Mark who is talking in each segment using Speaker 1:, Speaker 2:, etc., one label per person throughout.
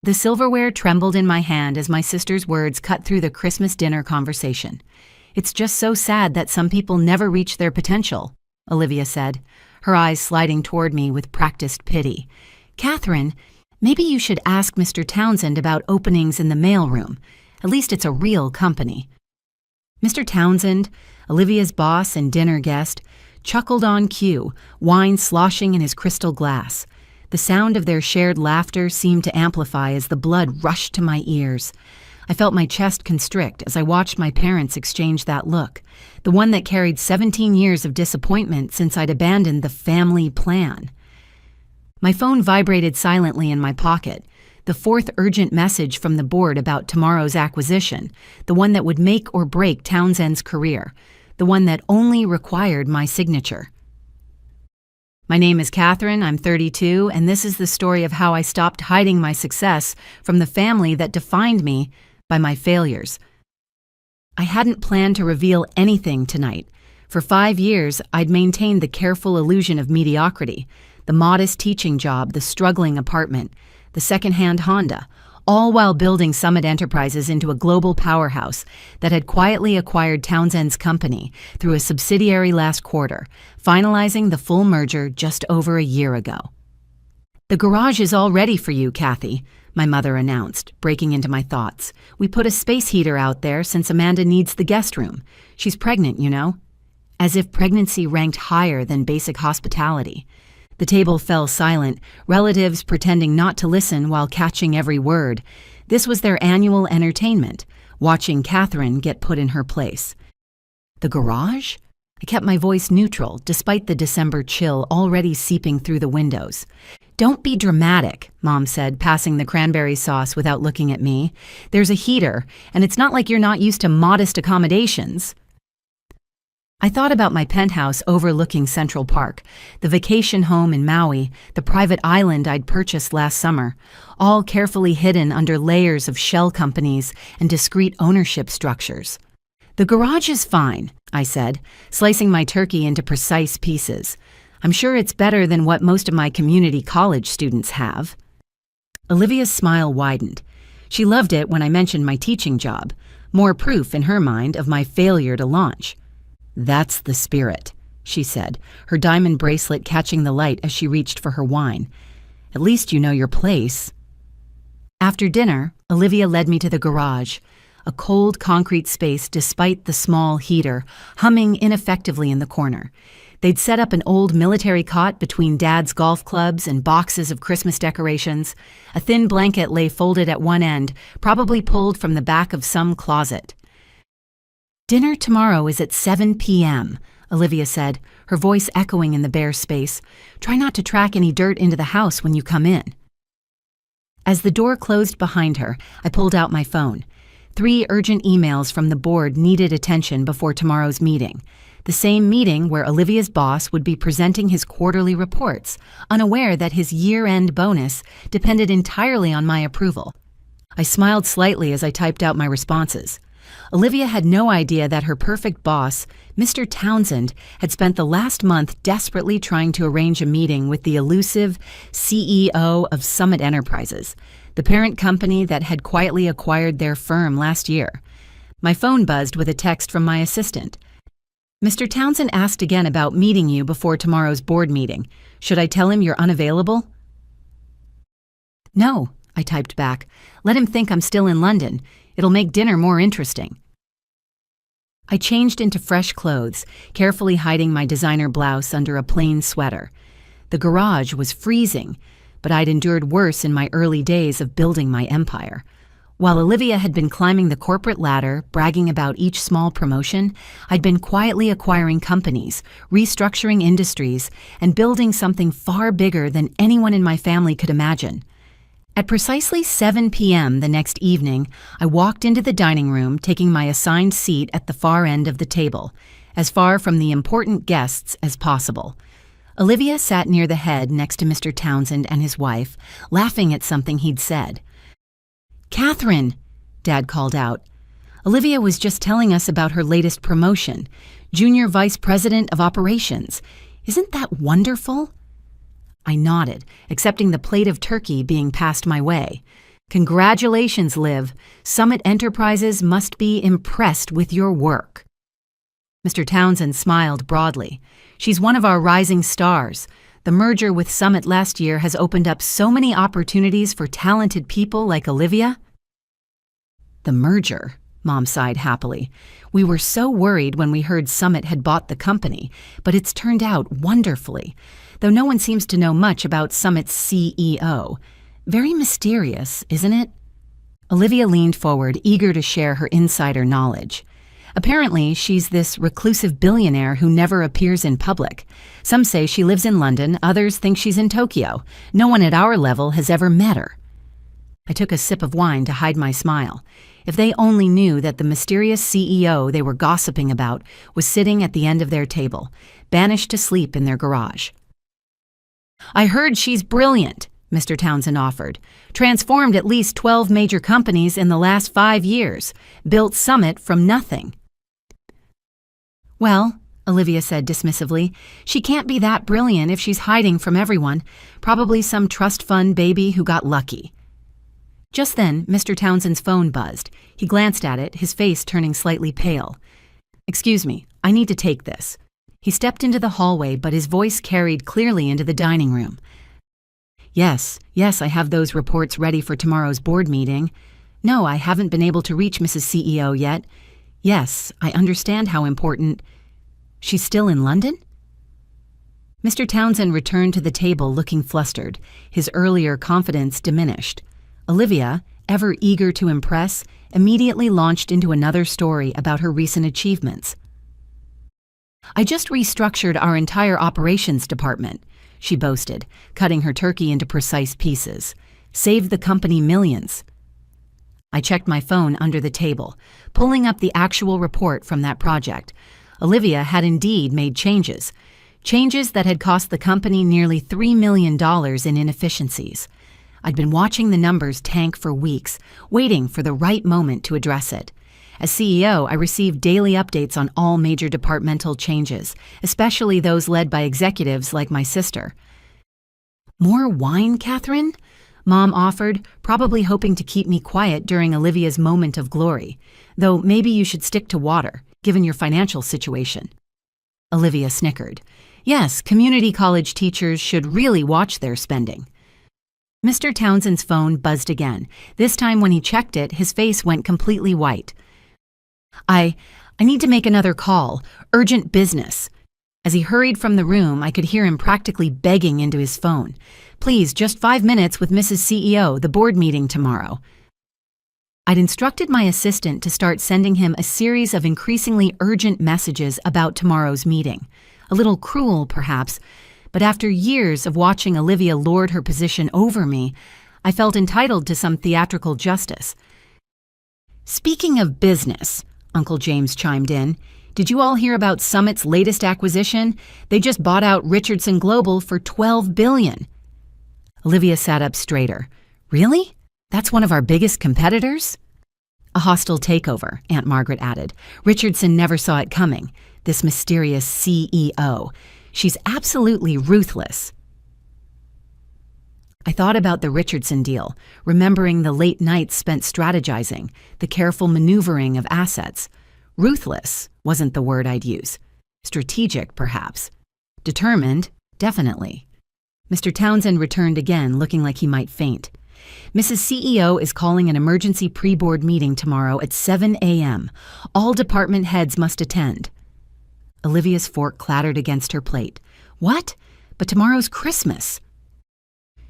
Speaker 1: The silverware trembled in my hand as my sister's words cut through the Christmas dinner conversation. "It's just so sad that some people never reach their potential," Olivia said, her eyes sliding toward me with practiced pity. "Catherine, maybe you should ask Mr. Townsend about openings in the mailroom. At least it's a real company." Mr. Townsend, Olivia's boss and dinner guest, chuckled on cue, wine sloshing in his crystal glass. The sound of their shared laughter seemed to amplify as the blood rushed to my ears. I felt my chest constrict as I watched my parents exchange that look, the one that carried 17 years of disappointment since I'd abandoned the family plan. My phone vibrated silently in my pocket, the fourth urgent message from the board about tomorrow's acquisition, the one that would make or break Townsend's career, the one that only required my signature. "My name is Catherine, I'm 32, and this is the story of how I stopped hiding my success from the family that defined me by my failures." I hadn't planned to reveal anything tonight. For 5 years, I'd maintained the careful illusion of mediocrity, the modest teaching job, the struggling apartment, the second-hand Honda, all while building Summit Enterprises into a global powerhouse that had quietly acquired Townsend's company through a subsidiary last quarter, finalizing the full merger just over a year ago. "The garage is all ready for you, Kathy," my mother announced, breaking into my thoughts. "We put a space heater out there since Amanda needs the guest room. She's pregnant, you know." As if pregnancy ranked higher than basic hospitality. The table fell silent, relatives pretending not to listen while catching every word. This was their annual entertainment, watching Catherine get put in her place. "The garage?" I kept my voice neutral, despite the December chill already seeping through the windows. "Don't be dramatic," Mom said, passing the cranberry sauce without looking at me. "There's a heater, and it's not like you're not used to modest accommodations." I thought about my penthouse overlooking Central Park, the vacation home in Maui, the private island I'd purchased last summer, all carefully hidden under layers of shell companies and discrete ownership structures. "The garage is fine," I said, slicing my turkey into precise pieces. "I'm sure it's better than what most of my community college students have." Olivia's smile widened. She loved it when I mentioned my teaching job, more proof in her mind of my failure to launch. "That's the spirit," she said, her diamond bracelet catching the light as she reached for her wine. "At least you know your place." After dinner, Olivia led me to the garage, a cold concrete space despite the small heater, humming ineffectively in the corner. They'd set up an old military cot between Dad's golf clubs and boxes of Christmas decorations. A thin blanket lay folded at one end, probably pulled from the back of some closet. "Dinner tomorrow is at 7 p.m., Olivia said, her voice echoing in the bare space. "Try not to track any dirt into the house when you come in." As the door closed behind her, I pulled out my phone. 3 urgent emails from the board needed attention before tomorrow's meeting. The same meeting where Olivia's boss would be presenting his quarterly reports, unaware that his year-end bonus depended entirely on my approval. I smiled slightly as I typed out my responses. Olivia had no idea that her perfect boss, Mr. Townsend, had spent the last month desperately trying to arrange a meeting with the elusive CEO of Summit Enterprises, the parent company that had quietly acquired their firm last year. My phone buzzed with a text from my assistant. "Mr. Townsend asked again about meeting you before tomorrow's board meeting. Should I tell him you're unavailable?" "No," I typed back. "Let him think I'm still in London. It'll make dinner more interesting." I changed into fresh clothes, carefully hiding my designer blouse under a plain sweater. The garage was freezing, but I'd endured worse in my early days of building my empire. While Olivia had been climbing the corporate ladder, bragging about each small promotion, I'd been quietly acquiring companies, restructuring industries, and building something far bigger than anyone in my family could imagine. At precisely 7 p.m. the next evening, I walked into the dining room, taking my assigned seat at the far end of the table, as far from the important guests as possible. Olivia sat near the head next to Mr. Townsend and his wife, laughing at something he'd said. "Catherine," Dad called out. "Olivia was just telling us about her latest promotion, Junior Vice President of Operations. Isn't that wonderful?" I nodded, accepting the plate of turkey being passed my way. Congratulations, Liv. Summit Enterprises must be impressed with your work. Mr. Townsend smiled broadly. She's one of our rising stars. The merger with Summit last year has opened up so many opportunities for talented people like Olivia. The merger, Mom sighed happily. We were so worried when we heard Summit had bought the company, but it's turned out wonderfully, though no one seems to know much about Summit's CEO. Very mysterious, isn't it? Olivia leaned forward, eager to share her insider knowledge. Apparently, she's this reclusive billionaire who never appears in public. Some say she lives in London, others think she's in Tokyo. No one at our level has ever met her. I took a sip of wine to hide my smile. If they only knew that the mysterious CEO they were gossiping about was sitting at the end of their table, banished to sleep in their garage. I heard she's brilliant, Mr. Townsend offered. Transformed at least 12 major companies in the last 5 years. Built Summit from nothing. Well, Olivia said dismissively, she can't be that brilliant if she's hiding from everyone. Probably some trust fund baby who got lucky. Just then, Mr. Townsend's phone buzzed. He glanced at it, his face turning slightly pale. Excuse me, I need to take this. He stepped into the hallway, but his voice carried clearly into the dining room. Yes, I have those reports ready for tomorrow's board meeting. No, I haven't been able to reach Mrs. CEO yet. Yes, I understand how important. She's still in London? Mr. Townsend returned to the table looking flustered, his earlier confidence diminished. Olivia, ever eager to impress, immediately launched into another story about her recent achievements. I just restructured our entire operations department, she boasted, cutting her turkey into precise pieces. Saved the company millions. I checked my phone under the table, pulling up the actual report from that project. Olivia had indeed made changes that had cost the company nearly $3 million in inefficiencies. I'd been watching the numbers tank for weeks, waiting for the right moment to address it. As CEO, I received daily updates on all major departmental changes, especially those led by executives like my sister. More wine, Catherine? Mom offered, probably hoping to keep me quiet during Olivia's moment of glory. Though maybe you should stick to water, given your financial situation. Olivia snickered. Yes, community college teachers should really watch their spending. Mr. Townsend's phone buzzed again. This time when he checked it, his face went completely white. I need to make another call. Urgent business. As he hurried from the room, I could hear him practically begging into his phone. Please, just 5 minutes with Mrs. CEO, the board meeting tomorrow. I'd instructed my assistant to start sending him a series of increasingly urgent messages about tomorrow's meeting. A little cruel, perhaps, but after years of watching Olivia lord her position over me, I felt entitled to some theatrical justice. Speaking of business, Uncle James chimed in, did you all hear about Summit's latest acquisition? They just bought out Richardson Global for $12 billion. Olivia sat up straighter. Really? That's one of our biggest competitors? A hostile takeover, Aunt Margaret added. Richardson never saw it coming. This mysterious CEO. She's absolutely ruthless. I thought about the Richardson deal, remembering the late nights spent strategizing, the careful maneuvering of assets. Ruthless wasn't the word I'd use. Strategic, perhaps. Determined, definitely. Mr. Townsend returned again, looking like he might faint. Mrs. CEO is calling an emergency pre-board meeting tomorrow at 7 a.m. All department heads must attend. Olivia's fork clattered against her plate. What? But tomorrow's Christmas.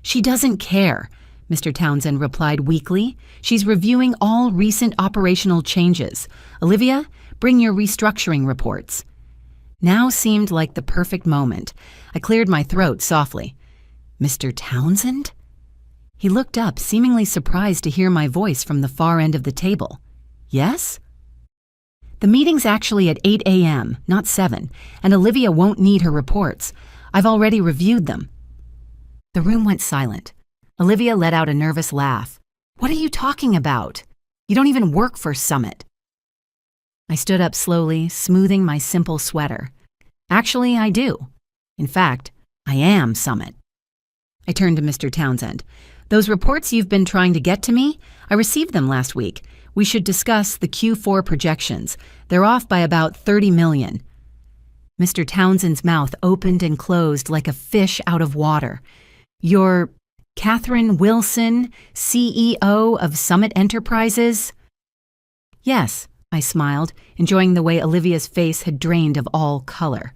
Speaker 1: She doesn't care, Mr. Townsend replied weakly. She's reviewing all recent operational changes. Olivia, bring your restructuring reports. Now seemed like the perfect moment. I cleared my throat softly. Mr. Townsend? He looked up, seemingly surprised to hear my voice from the far end of the table. Yes? The meeting's actually at 8 a.m., not 7, and Olivia won't need her reports. I've already reviewed them. The room went silent. Olivia let out a nervous laugh. What are you talking about? You don't even work for Summit. I stood up slowly, smoothing my simple sweater. Actually, I do. In fact, I am Summit. I turned to Mr. Townsend. Those reports you've been trying to get to me, I received them last week. We should discuss the Q4 projections. They're off by about 30 million. Mr. Townsend's mouth opened and closed like a fish out of water. You're Catherine Wilson, CEO of Summit Enterprises? Yes, I smiled, enjoying the way Olivia's face had drained of all color,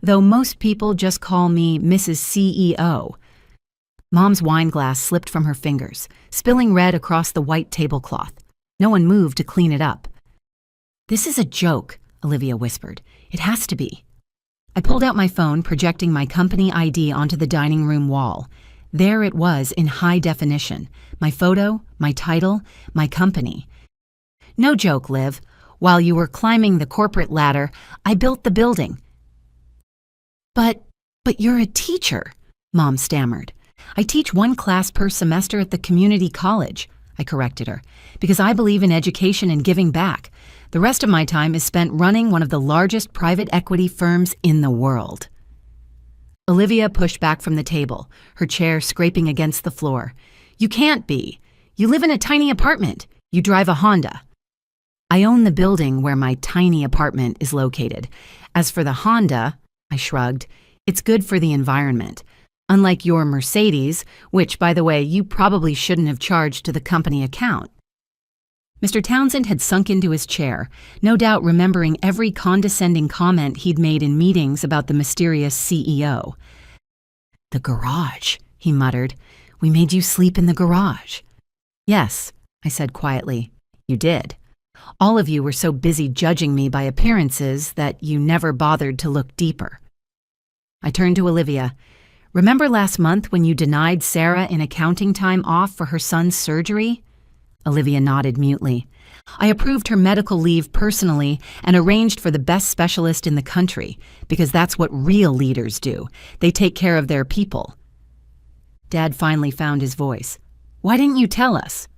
Speaker 1: though most people just call me Mrs. CEO. Mom's wine glass slipped from her fingers, spilling red across the white tablecloth. No one moved to clean it up. This is a joke, Olivia whispered. It has to be. I pulled out my phone, projecting my company ID onto the dining room wall. There it was in high definition. My photo, my title, my company. No joke, Liv. While you were climbing the corporate ladder, I built the building. But you're a teacher, Mom stammered. I teach one class per semester at the community college, I corrected her, because I believe in education and giving back. The rest of my time is spent running one of the largest private equity firms in the world. Olivia pushed back from the table, her chair scraping against the floor. You can't be. You live in a tiny apartment. You drive a Honda. I own the building where my tiny apartment is located. As for the Honda, I shrugged, it's good for the environment. Unlike your Mercedes, which, by the way, you probably shouldn't have charged to the company account. Mr. Townsend had sunk into his chair, no doubt remembering every condescending comment he'd made in meetings about the mysterious CEO. The garage, he muttered. We made you sleep in the garage. Yes, I said quietly. You did. All of you were so busy judging me by appearances that you never bothered to look deeper. I turned to Olivia. Remember last month when you denied Sarah in accounting time off for her son's surgery? Olivia nodded mutely. I approved her medical leave personally and arranged for the best specialist in the country, because that's what real leaders do. They take care of their people. Dad finally found his voice. Why didn't you tell us?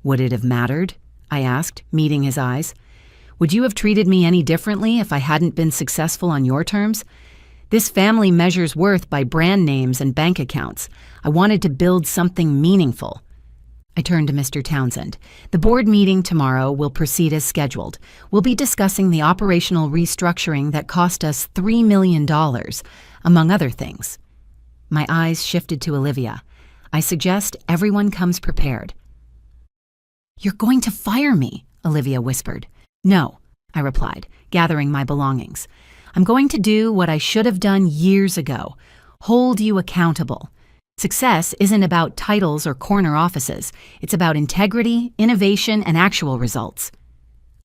Speaker 1: Would it have mattered? I asked, meeting his eyes. Would you have treated me any differently if I hadn't been successful on your terms? This family measures worth by brand names and bank accounts. I wanted to build something meaningful. I turned to Mr. Townsend. The board meeting tomorrow will proceed as scheduled. We'll be discussing the operational restructuring that cost us $3 million, among other things. My eyes shifted to Olivia. I suggest everyone comes prepared. You're going to fire me, Olivia whispered. No, I replied, gathering my belongings. I'm going to do what I should have done years ago, hold you accountable. Success isn't about titles or corner offices. It's about integrity, innovation, and actual results.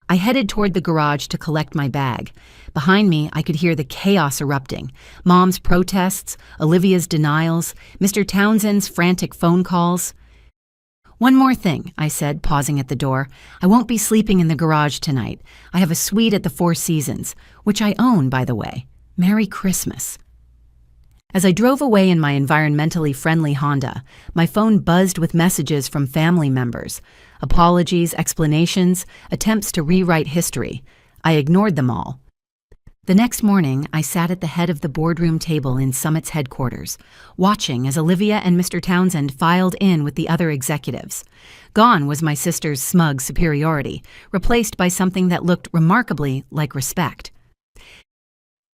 Speaker 1: I headed toward the garage to collect my bag. Behind me, I could hear the chaos erupting. Mom's protests, Olivia's denials, Mr. Townsend's frantic phone calls. One more thing, I said, pausing at the door. I won't be sleeping in the garage tonight. I have a suite at the Four Seasons, which I own, by the way. Merry Christmas. As I drove away in my environmentally friendly Honda, my phone buzzed with messages from family members. Apologies, explanations, attempts to rewrite history. I ignored them all. The next morning, I sat at the head of the boardroom table in Summit's headquarters, watching as Olivia and Mr. Townsend filed in with the other executives. Gone was my sister's smug superiority, replaced by something that looked remarkably like respect.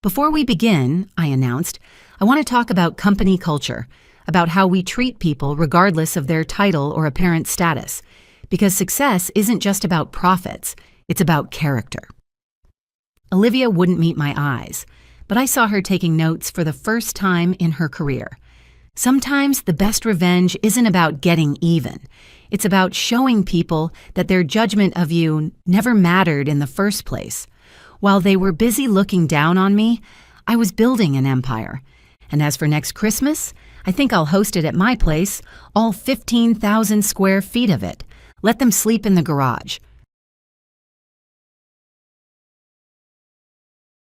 Speaker 1: Before we begin, I announced, I want to talk about company culture, about how we treat people regardless of their title or apparent status, because success isn't just about profits, it's about character. Olivia wouldn't meet my eyes, but I saw her taking notes for the first time in her career. Sometimes the best revenge isn't about getting even. It's about showing people that their judgment of you never mattered in the first place. While they were busy looking down on me, I was building an empire. And as for next Christmas, I think I'll host it at my place, all 15,000 square feet of it. Let them sleep in the garage.